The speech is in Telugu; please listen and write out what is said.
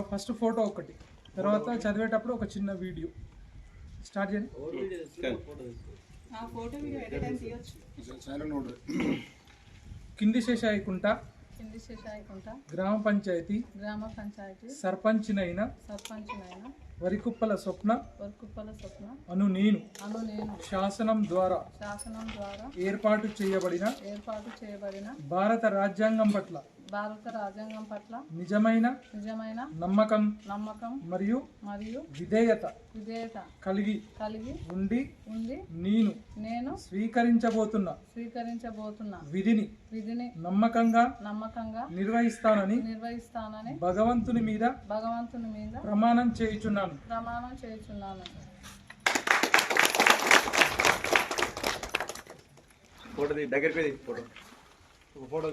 ఫస్ట్ ఫోటో ఒకటి, తర్వాత చదివేటప్పుడు ఒక చిన్న వీడియో స్టార్ట్ చేయండి. కింది శేషాయికుంట గ్రామ పంచాయతీ సర్పంచినైన వరికుప్పల స్వప్న అను నేను శాసనం ద్వారా ఏర్పాటు చేయబడిన భారత రాజ్యాంగం పట్ల నిజమైన నమ్మకం మరియు విధేయత కలిగి ఉండి నేను స్వీకరించబోతున్న విధిని నమ్మకంగా నిర్వహిస్తానని భగవంతుని మీద ప్రమాణం చేయుచున్నాను. ఫోటో దగ్గరికి ఫోటో